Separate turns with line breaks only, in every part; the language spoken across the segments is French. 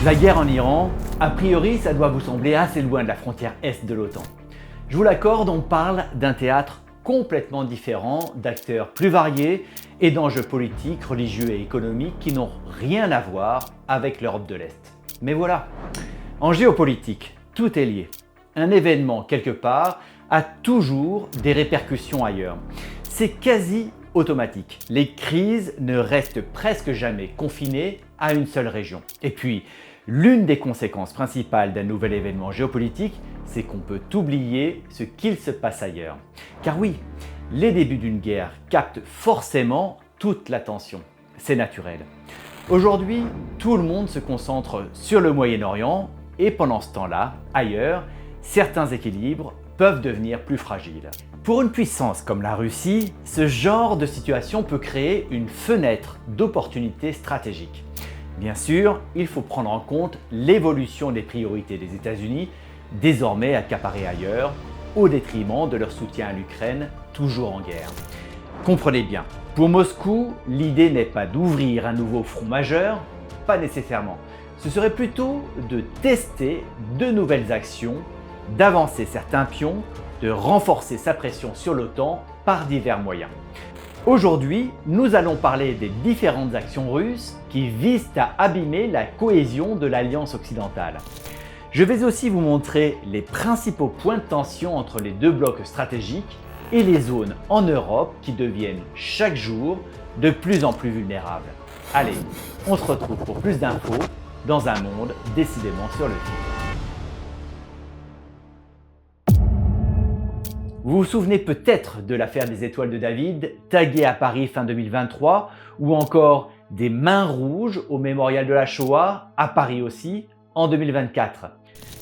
La guerre en Iran, a priori, ça doit vous sembler assez loin de la frontière est de l'OTAN. Je vous l'accorde, on parle d'un théâtre complètement différent, d'acteurs plus variés et d'enjeux politiques, religieux et économiques qui n'ont rien à voir avec l'Europe de l'Est. Mais voilà, en géopolitique, tout est lié. Un événement quelque part a toujours des répercussions ailleurs. C'est quasi automatique. Les crises ne restent presque jamais confinées à une seule région. Et puis, l'une des conséquences principales d'un nouvel événement géopolitique, c'est qu'on peut oublier ce qu'il se passe ailleurs. Car oui, les débuts d'une guerre captent forcément toute l'attention. C'est naturel. Aujourd'hui, tout le monde se concentre sur le Moyen-Orient et pendant ce temps-là, ailleurs, certains équilibres peuvent devenir plus fragiles. Pour une puissance comme la Russie, ce genre de situation peut créer une fenêtre d'opportunité stratégique. Bien sûr, il faut prendre en compte l'évolution des priorités des États-Unis, désormais accaparées ailleurs, au détriment de leur soutien à l'Ukraine, toujours en guerre. Comprenez bien, pour Moscou, l'idée n'est pas d'ouvrir un nouveau front majeur, pas nécessairement. Ce serait plutôt de tester de nouvelles actions, d'avancer certains pions, de renforcer sa pression sur l'OTAN par divers moyens. Aujourd'hui, nous allons parler des différentes actions russes qui visent à abîmer la cohésion de l'Alliance occidentale. Je vais aussi vous montrer les principaux points de tension entre les deux blocs stratégiques et les zones en Europe qui deviennent chaque jour de plus en plus vulnérables. Allez, on se retrouve pour plus d'infos dans un monde décidément sur le fil. Vous vous souvenez peut-être de l'affaire des étoiles de David, taguée à Paris fin 2023, ou encore des mains rouges au mémorial de la Shoah, à Paris aussi, en 2024.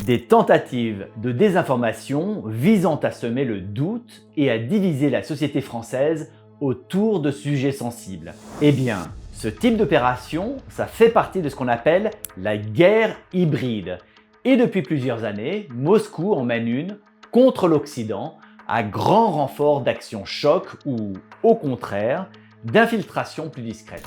Des tentatives de désinformation visant à semer le doute et à diviser la société française autour de sujets sensibles. Eh bien, ce type d'opération, ça fait partie de ce qu'on appelle la guerre hybride. Et depuis plusieurs années, Moscou en mène une contre l'Occident, à grand renfort d'actions choc ou, au contraire, d'infiltrations plus discrètes.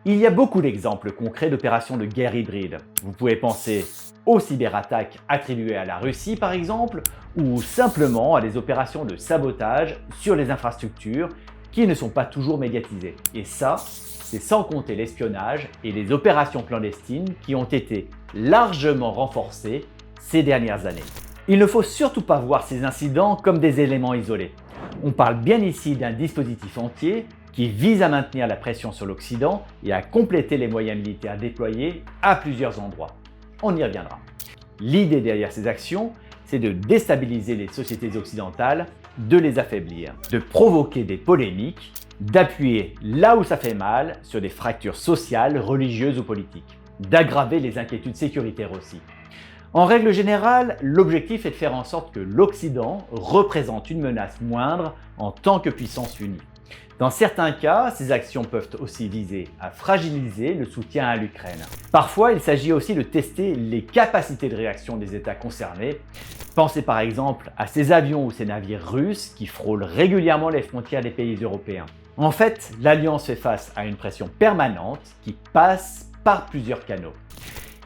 Il y a beaucoup d'exemples concrets d'opérations de guerre hybride. Vous pouvez penser aux cyberattaques attribuées à la Russie par exemple, ou simplement à des opérations de sabotage sur les infrastructures qui ne sont pas toujours médiatisées. Et ça, c'est sans compter l'espionnage et les opérations clandestines qui ont été largement renforcées ces dernières années. Il ne faut surtout pas voir ces incidents comme des éléments isolés. On parle bien ici d'un dispositif entier qui vise à maintenir la pression sur l'Occident et à compléter les moyens militaires déployés à plusieurs endroits. On y reviendra. L'idée derrière ces actions, c'est de déstabiliser les sociétés occidentales, de les affaiblir, de provoquer des polémiques, d'appuyer là où ça fait mal sur des fractures sociales, religieuses ou politiques, d'aggraver les inquiétudes sécuritaires aussi. En règle générale, l'objectif est de faire en sorte que l'Occident représente une menace moindre en tant que puissance unie. Dans certains cas, ces actions peuvent aussi viser à fragiliser le soutien à l'Ukraine. Parfois, il s'agit aussi de tester les capacités de réaction des États concernés. Pensez par exemple à ces avions ou ces navires russes qui frôlent régulièrement les frontières des pays européens. En fait, l'Alliance fait face à une pression permanente qui passe par plusieurs canaux.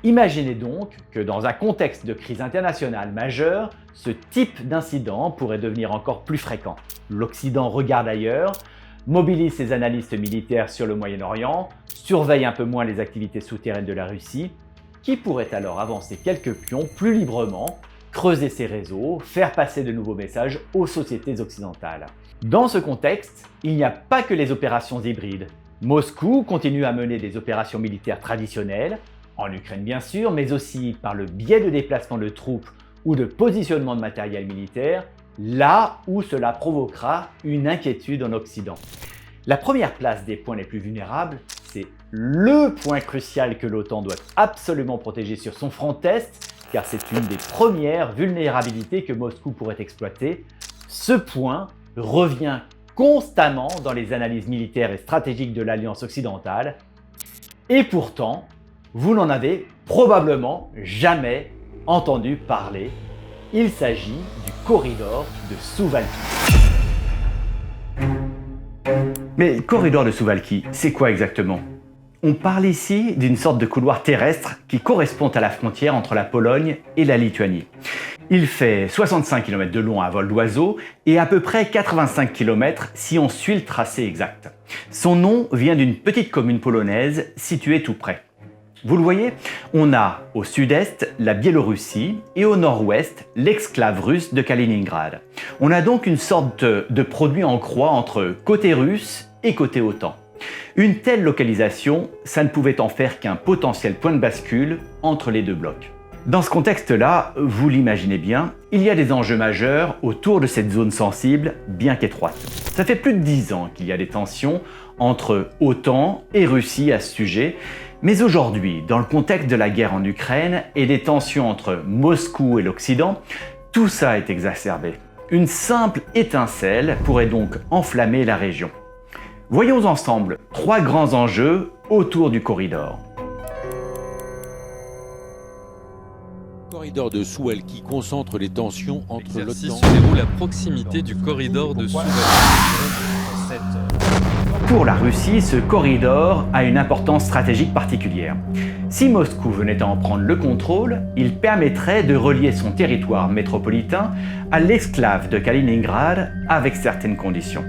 Imaginez donc que dans un contexte de crise internationale majeure, ce type d'incident pourrait devenir encore plus fréquent. L'Occident regarde ailleurs, mobilise ses analystes militaires sur le Moyen-Orient, surveille un peu moins les activités souterraines de la Russie, qui pourrait alors avancer quelques pions plus librement, creuser ses réseaux, faire passer de nouveaux messages aux sociétés occidentales. Dans ce contexte, il n'y a pas que les opérations hybrides. Moscou continue à mener des opérations militaires traditionnelles, en Ukraine bien sûr, mais aussi par le biais de déplacements de troupes ou de positionnement de matériel militaire, là où cela provoquera une inquiétude en Occident. La première place des points les plus vulnérables, c'est le point crucial que l'OTAN doit absolument protéger sur son front Est, car c'est une des premières vulnérabilités que Moscou pourrait exploiter. Ce point revient constamment dans les analyses militaires et stratégiques de l'Alliance occidentale, et pourtant, vous n'en avez probablement jamais entendu parler. Il s'agit du corridor de Souvalki. Mais corridor de Souvalki, c'est quoi exactement? On parle ici d'une sorte de couloir terrestre qui correspond à la frontière entre la Pologne et la Lituanie. Il fait 65 km de long à vol d'oiseau et à peu près 85 km si on suit le tracé exact. Son nom vient d'une petite commune polonaise située tout près. Vous le voyez, on a au sud-est la Biélorussie et au nord-ouest l'exclave russe de Kaliningrad. On a donc une sorte de produit en croix entre côté russe et côté OTAN. Une telle localisation, ça ne pouvait en faire qu'un potentiel point de bascule entre les deux blocs. Dans ce contexte-là, vous l'imaginez bien, il y a des enjeux majeurs autour de cette zone sensible, bien qu'étroite. Ça fait plus de 10 ans qu'il y a des tensions entre OTAN et Russie à ce sujet, mais aujourd'hui, dans le contexte de la guerre en Ukraine et des tensions entre Moscou et l'Occident, tout ça est exacerbé. Une simple étincelle pourrait donc enflammer la région. Voyons ensemble 3 grands enjeux autour du corridor.
Corridor de Suwałki concentre les tensions entre l'OTAN.
L'exercice se déroule à proximité du corridor de Suwałki.
Pour la Russie, ce corridor a une importance stratégique particulière. Si Moscou venait à en prendre le contrôle, il permettrait de relier son territoire métropolitain à l'exclave de Kaliningrad avec certaines conditions.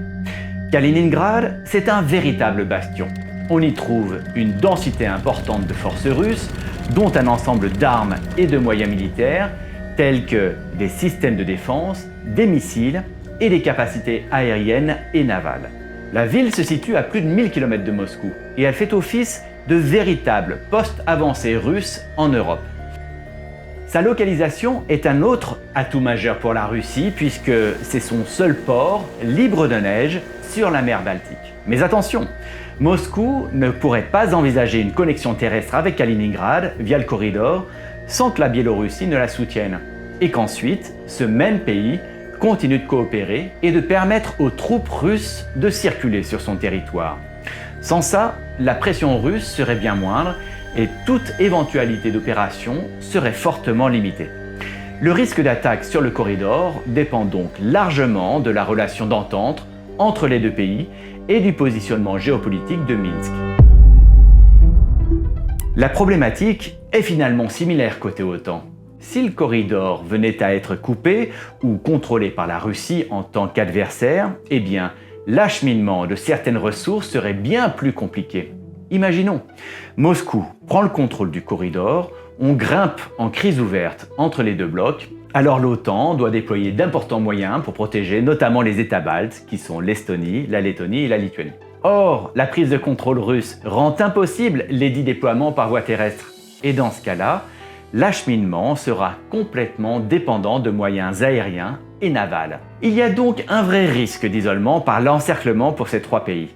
Kaliningrad, c'est un véritable bastion. On y trouve une densité importante de forces russes, dont un ensemble d'armes et de moyens militaires, tels que des systèmes de défense, des missiles et des capacités aériennes et navales. La ville se situe à plus de 1000 km de Moscou et elle fait office de véritable poste avancé russe en Europe. Sa localisation est un autre atout majeur pour la Russie puisque c'est son seul port libre de neige sur la mer Baltique. Mais attention, Moscou ne pourrait pas envisager une connexion terrestre avec Kaliningrad via le corridor sans que la Biélorussie ne la soutienne et qu'ensuite ce même pays continue de coopérer et de permettre aux troupes russes de circuler sur son territoire. Sans ça, la pression russe serait bien moindre et toute éventualité d'opération serait fortement limitée. Le risque d'attaque sur le corridor dépend donc largement de la relation d'entente entre les deux pays et du positionnement géopolitique de Minsk. La problématique est finalement similaire côté OTAN. Si le corridor venait à être coupé ou contrôlé par la Russie en tant qu'adversaire, eh bien, l'acheminement de certaines ressources serait bien plus compliqué. Imaginons, Moscou prend le contrôle du corridor, on grimpe en crise ouverte entre les deux blocs, alors l'OTAN doit déployer d'importants moyens pour protéger notamment les États baltes, qui sont l'Estonie, la Lettonie et la Lituanie. Or, la prise de contrôle russe rend impossible les dits déploiements par voie terrestre. Et dans ce cas-là, l'acheminement sera complètement dépendant de moyens aériens et navals. Il y a donc un vrai risque d'isolement par l'encerclement pour ces 3 pays.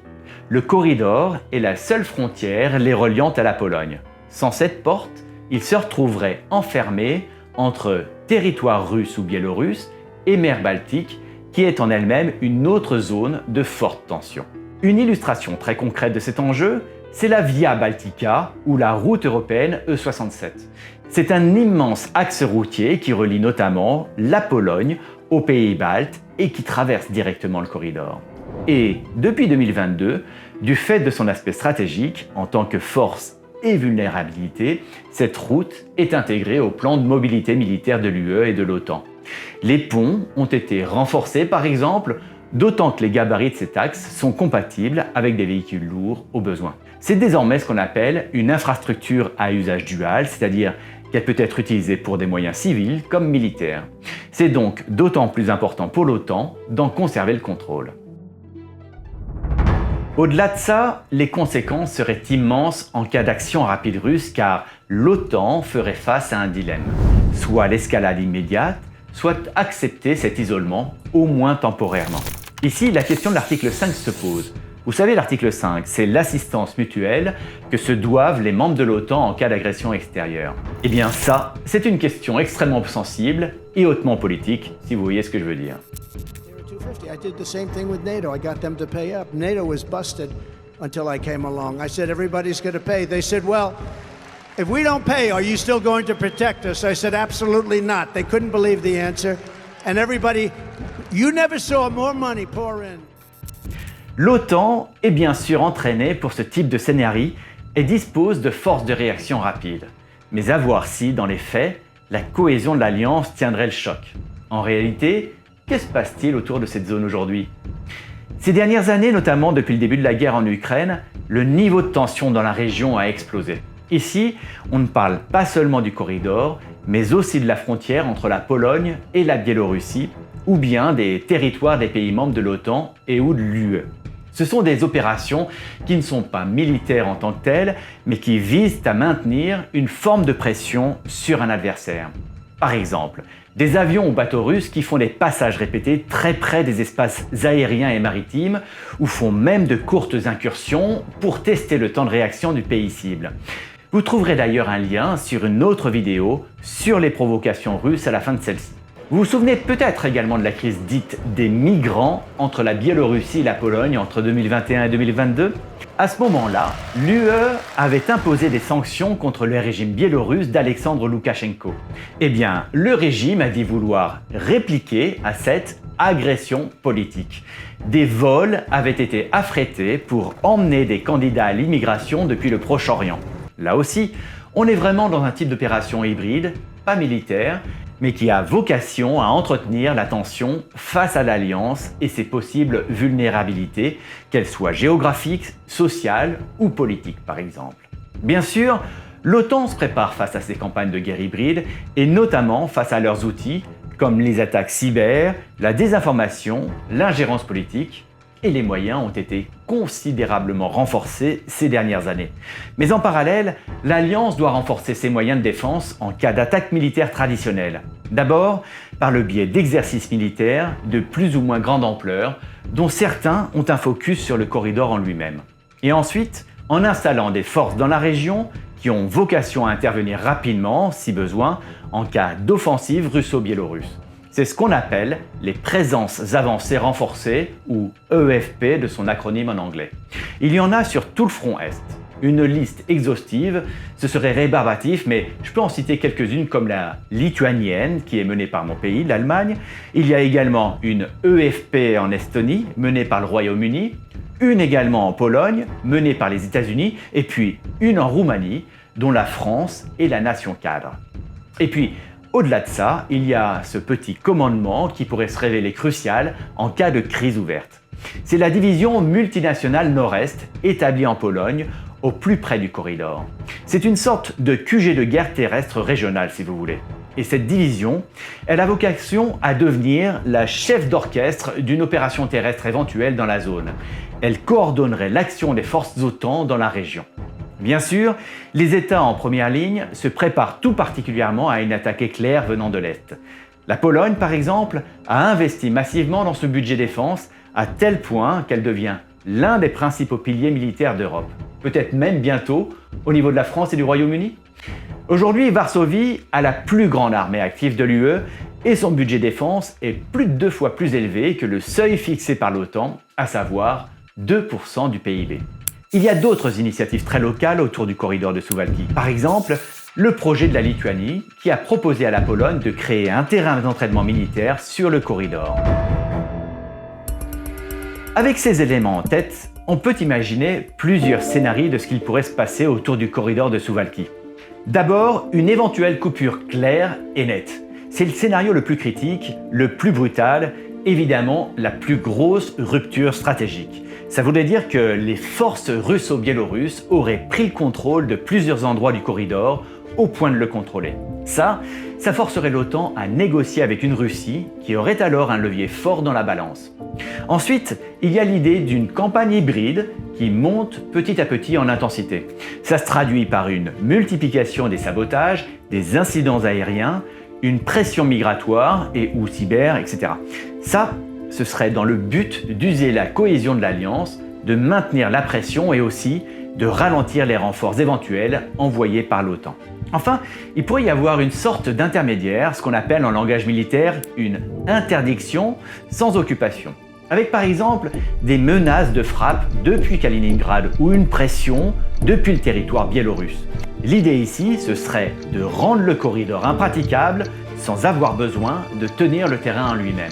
Le corridor est la seule frontière les reliant à la Pologne. Sans cette porte, ils se retrouveraient enfermés entre territoire russe ou biélorusse et mer Baltique, qui est en elle-même une autre zone de forte tension. Une illustration très concrète de cet enjeu, c'est la Via Baltica ou la route européenne E67. C'est un immense axe routier qui relie notamment la Pologne aux pays baltes et qui traverse directement le corridor. Et depuis 2022, du fait de son aspect stratégique en tant que force et vulnérabilité, cette route est intégrée au plan de mobilité militaire de l'UE et de l'OTAN. Les ponts ont été renforcés par exemple, d'autant que les gabarits de cet axe sont compatibles avec des véhicules lourds au besoin. C'est désormais ce qu'on appelle une infrastructure à usage dual, c'est-à-dire qu'elle peut être utilisée pour des moyens civils comme militaires. C'est donc d'autant plus important pour l'OTAN d'en conserver le contrôle. Au-delà de ça, les conséquences seraient immenses en cas d'action rapide russe car l'OTAN ferait face à un dilemme. Soit l'escalade immédiate, soit accepter cet isolement, au moins temporairement. Ici, la question de l'article 5 se pose. Vous savez, l'article 5, c'est l'assistance mutuelle que se doivent les membres de l'OTAN en cas d'agression extérieure. Eh bien ça, c'est une question extrêmement sensible et hautement politique, si vous voyez ce que je veux dire.
I did the same thing with NATO. I got them to pay up. NATO was busted until I came along. I said, everybody's going to pay. They said, well, if we don't pay, are you still going to protect us? I said, absolutely not. They couldn't believe the answer. And everybody, you never saw more money pour in.
L'OTAN est bien sûr entraînée pour ce type de scénario et dispose de forces de réaction rapides. Mais à voir si, dans les faits, la cohésion de l'Alliance tiendrait le choc. En réalité, que se passe-t-il autour de cette zone aujourd'hui? Ces dernières années, notamment depuis le début de la guerre en Ukraine, le niveau de tension dans la région a explosé. Ici, on ne parle pas seulement du corridor, mais aussi de la frontière entre la Pologne et la Biélorussie, ou bien des territoires des pays membres de l'OTAN et ou de l'UE. Ce sont des opérations qui ne sont pas militaires en tant que telles, mais qui visent à maintenir une forme de pression sur un adversaire. Par exemple, des avions ou bateaux russes qui font des passages répétés très près des espaces aériens et maritimes, ou font même de courtes incursions pour tester le temps de réaction du pays cible. Vous trouverez d'ailleurs un lien sur une autre vidéo sur les provocations russes à la fin de celle-ci. Vous vous souvenez peut-être également de la crise dite des migrants entre la Biélorussie et la Pologne entre 2021 et 2022 ? À ce moment-là, l'UE avait imposé des sanctions contre le régime biélorusse d'Alexandre Loukachenko. Eh bien, le régime a dit vouloir répliquer à cette agression politique. Des vols avaient été affrétés pour emmener des candidats à l'immigration depuis le Proche-Orient. Là aussi, on est vraiment dans un type d'opération hybride, pas militaire, mais qui a vocation à entretenir la tension face à l'Alliance et ses possibles vulnérabilités, qu'elles soient géographiques, sociales ou politiques par exemple. Bien sûr, l'OTAN se prépare face à ces campagnes de guerre hybride et notamment face à leurs outils comme les attaques cyber, la désinformation, l'ingérence politique, et les moyens ont été considérablement renforcés ces dernières années. Mais en parallèle, l'Alliance doit renforcer ses moyens de défense en cas d'attaque militaire traditionnelle. D'abord, par le biais d'exercices militaires de plus ou moins grande ampleur, dont certains ont un focus sur le corridor en lui-même. Et ensuite, en installant des forces dans la région qui ont vocation à intervenir rapidement, si besoin, en cas d'offensive russo-biélorusse. C'est ce qu'on appelle les présences avancées renforcées, ou EFP de son acronyme en anglais. Il y en a sur tout le front Est. Une liste exhaustive, ce serait rébarbatif, mais je peux en citer quelques-unes comme la lituanienne, qui est menée par mon pays, l'Allemagne. Il y a également une EFP en Estonie, menée par le Royaume-Uni, une également en Pologne, menée par les États-Unis, et puis une en Roumanie, dont la France est la nation cadre. Et puis, au-delà de ça, il y a ce petit commandement qui pourrait se révéler crucial en cas de crise ouverte. C'est la division multinationale Nord-Est, établie en Pologne, au plus près du corridor. C'est une sorte de QG de guerre terrestre régional, si vous voulez. Et cette division, elle a vocation à devenir la chef d'orchestre d'une opération terrestre éventuelle dans la zone. Elle coordonnerait l'action des forces OTAN dans la région. Bien sûr, les États en première ligne se préparent tout particulièrement à une attaque éclair venant de l'Est. La Pologne, par exemple, a investi massivement dans ce budget défense à tel point qu'elle devient l'un des principaux piliers militaires d'Europe. Peut-être même bientôt au niveau de la France et du Royaume-Uni. Aujourd'hui, Varsovie a la plus grande armée active de l'UE et son budget défense est plus de 2 fois plus élevé que le seuil fixé par l'OTAN, à savoir 2% du PIB. Il y a d'autres initiatives très locales autour du corridor de Suwałki. Par exemple, le projet de la Lituanie qui a proposé à la Pologne de créer un terrain d'entraînement militaire sur le corridor. Avec ces éléments en tête, on peut imaginer plusieurs scénarios de ce qu'il pourrait se passer autour du corridor de Suwałki. D'abord, une éventuelle coupure claire et nette. C'est le scénario le plus critique, le plus brutal, évidemment la plus grosse rupture stratégique. Ça voudrait dire que les forces russo-biélorusses auraient pris le contrôle de plusieurs endroits du corridor au point de le contrôler. Ça forcerait l'OTAN à négocier avec une Russie qui aurait alors un levier fort dans la balance. Ensuite, il y a l'idée d'une campagne hybride qui monte petit à petit en intensité. Ça se traduit par une multiplication des sabotages, des incidents aériens, une pression migratoire et ou cyber, etc. Ça, ce serait dans le but d'user la cohésion de l'Alliance, de maintenir la pression et aussi de ralentir les renforts éventuels envoyés par l'OTAN. Enfin, il pourrait y avoir une sorte d'intermédiaire, ce qu'on appelle en langage militaire une interdiction sans occupation. Avec par exemple des menaces de frappe depuis Kaliningrad ou une pression depuis le territoire biélorusse. L'idée ici, ce serait de rendre le corridor impraticable sans avoir besoin de tenir le terrain en lui-même.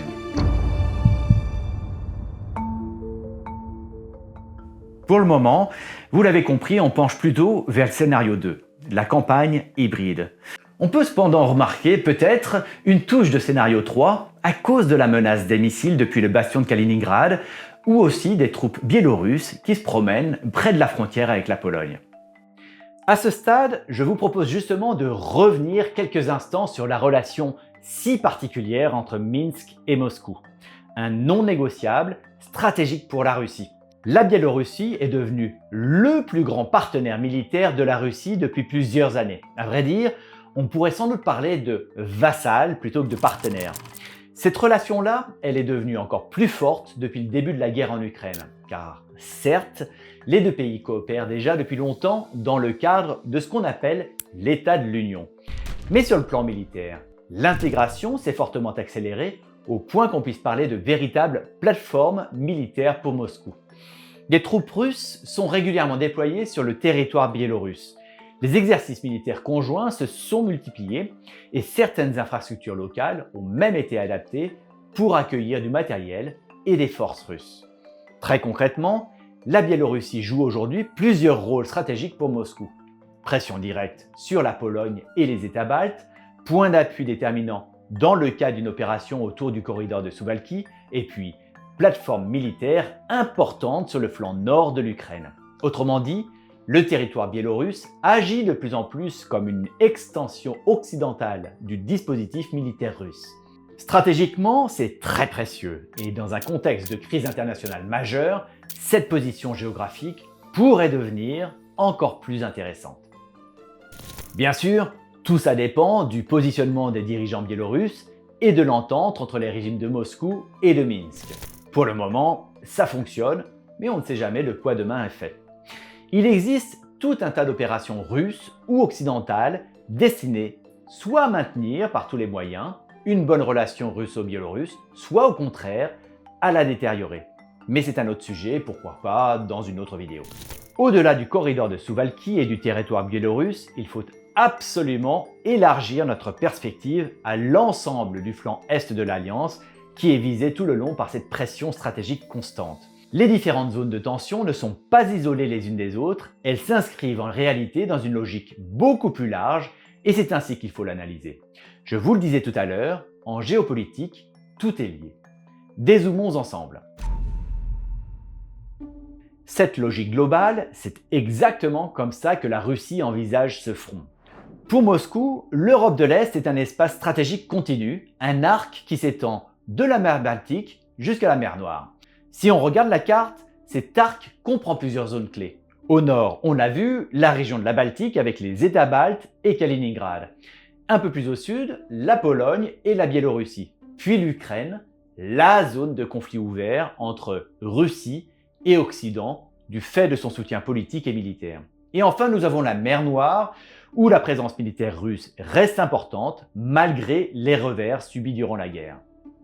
Pour le moment, vous l'avez compris, on penche plutôt vers le scénario 2, la campagne hybride. On peut cependant remarquer peut-être une touche de scénario 3 à cause de la menace des missiles depuis le bastion de Kaliningrad ou aussi des troupes biélorusses qui se promènent près de la frontière avec la Pologne. À ce stade, je vous propose justement de revenir quelques instants sur la relation si particulière entre Minsk et Moscou, un non négociable stratégique pour la Russie. La Biélorussie est devenue le plus grand partenaire militaire de la Russie depuis plusieurs années. À vrai dire, on pourrait sans doute parler de vassal plutôt que de partenaire. Cette relation-là, elle est devenue encore plus forte depuis le début de la guerre en Ukraine, car certes, les deux pays coopèrent déjà depuis longtemps dans le cadre de ce qu'on appelle l'état de l'Union. Mais sur le plan militaire, l'intégration s'est fortement accélérée au point qu'on puisse parler de véritable plateforme militaire pour Moscou. Des troupes russes sont régulièrement déployées sur le territoire biélorusse. Les exercices militaires conjoints se sont multipliés et certaines infrastructures locales ont même été adaptées pour accueillir du matériel et des forces russes. Très concrètement, la Biélorussie joue aujourd'hui plusieurs rôles stratégiques pour Moscou. Pression directe sur la Pologne et les États baltes, point d'appui déterminant dans le cas d'une opération autour du corridor de Suwałki, et puis plateforme militaire importante sur le flanc nord de l'Ukraine. Autrement dit, le territoire biélorusse agit de plus en plus comme une extension occidentale du dispositif militaire russe. Stratégiquement, c'est très précieux et dans un contexte de crise internationale majeure, cette position géographique pourrait devenir encore plus intéressante. Bien sûr, tout ça dépend du positionnement des dirigeants biélorusses et de l'entente entre les régimes de Moscou et de Minsk. Pour le moment, ça fonctionne, mais on ne sait jamais de quoi demain est fait. Il existe tout un tas d'opérations russes ou occidentales destinées soit à maintenir par tous les moyens une bonne relation russo-biélorusse, soit au contraire à la détériorer. Mais c'est un autre sujet, pourquoi pas dans une autre vidéo. Au-delà du corridor de Suwałki et du territoire biélorusse, il faut absolument élargir notre perspective à l'ensemble du flanc est de l'Alliance qui est visé tout le long par cette pression stratégique constante. Les différentes zones de tension ne sont pas isolées les unes des autres, elles s'inscrivent en réalité dans une logique beaucoup plus large et c'est ainsi qu'il faut l'analyser. Je vous le disais tout à l'heure, en géopolitique, tout est lié. Dézoomons ensemble. Cette logique globale, c'est exactement comme ça que la Russie envisage ce front. Pour Moscou, l'Europe de l'Est est un espace stratégique continu, un arc qui s'étend de la mer Baltique jusqu'à la mer Noire. Si on regarde la carte, cet arc comprend plusieurs zones clés. Au nord, on a vu la région de la Baltique avec les États baltes et Kaliningrad. Un peu plus au sud, la Pologne et la Biélorussie. Puis l'Ukraine, la zone de conflit ouvert entre Russie et Occident du fait de son soutien politique et militaire. Et enfin, nous avons la mer Noire où la présence militaire russe reste importante malgré les revers subis durant la guerre.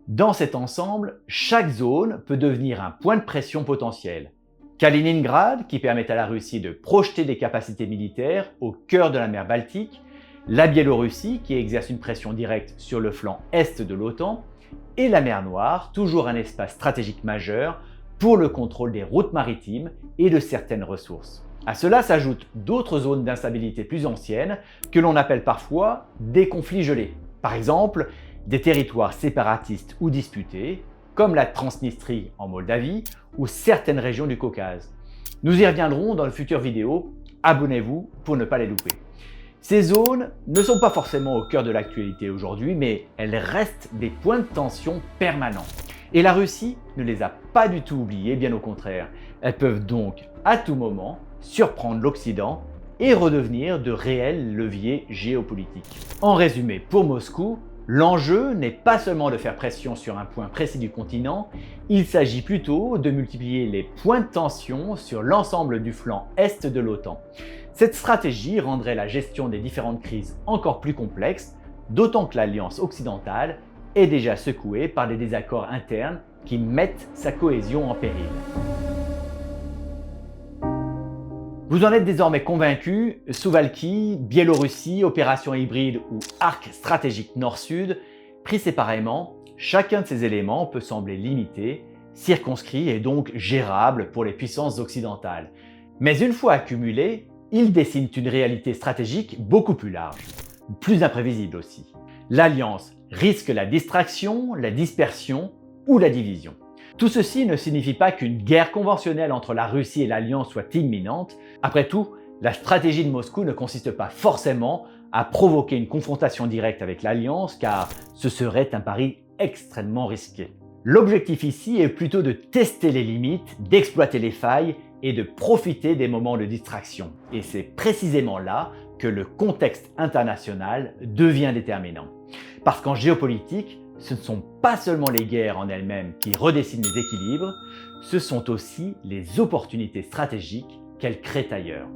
Dans cet ensemble, chaque zone peut devenir un point de pression potentiel. Kaliningrad, qui permet à la Russie de projeter des capacités militaires au cœur de la mer Baltique, la Biélorussie, qui exerce une pression directe sur le flanc est de l'OTAN, et la mer Noire, toujours un espace stratégique majeur pour le contrôle des routes maritimes et de certaines ressources. À cela s'ajoutent d'autres zones d'instabilité plus anciennes que l'on appelle parfois des conflits gelés. Par exemple, des territoires séparatistes ou disputés, comme la Transnistrie en Moldavie ou certaines régions du Caucase. Nous y reviendrons dans de futures vidéos, abonnez-vous pour ne pas les louper. Ces zones ne sont pas forcément au cœur de l'actualité aujourd'hui, mais elles restent des points de tension permanents. Et la Russie ne les a pas du tout oubliés, bien au contraire. Elles peuvent donc, à tout moment, surprendre l'Occident et redevenir de réels leviers géopolitiques. En résumé, pour Moscou, l'enjeu n'est pas seulement de faire pression sur un point précis du continent, il s'agit plutôt de multiplier les points de tension sur l'ensemble du flanc est de l'OTAN. Cette stratégie rendrait la gestion des différentes crises encore plus complexe, d'autant que l'Alliance occidentale est déjà secouée par des désaccords internes qui mettent sa cohésion en péril. Vous en êtes désormais convaincus, Suwałki, Biélorussie, opération hybride ou arc stratégique nord-sud, pris séparément, chacun de ces éléments peut sembler limité, circonscrit et donc gérable pour les puissances occidentales. Mais une fois accumulés, ils dessinent une réalité stratégique beaucoup plus large, plus imprévisible aussi. L'alliance risque la distraction, la dispersion ou la division. Tout ceci ne signifie pas qu'une guerre conventionnelle entre la Russie et l'Alliance soit imminente. Après tout, la stratégie de Moscou ne consiste pas forcément à provoquer une confrontation directe avec l'Alliance, car ce serait un pari extrêmement risqué. L'objectif ici est plutôt de tester les limites, d'exploiter les failles et de profiter des moments de distraction. Et c'est précisément là que le contexte international devient déterminant. Parce qu'en géopolitique, ce ne sont pas seulement les guerres en elles-mêmes qui redessinent les équilibres, ce sont aussi les opportunités stratégiques qu'elles créent ailleurs.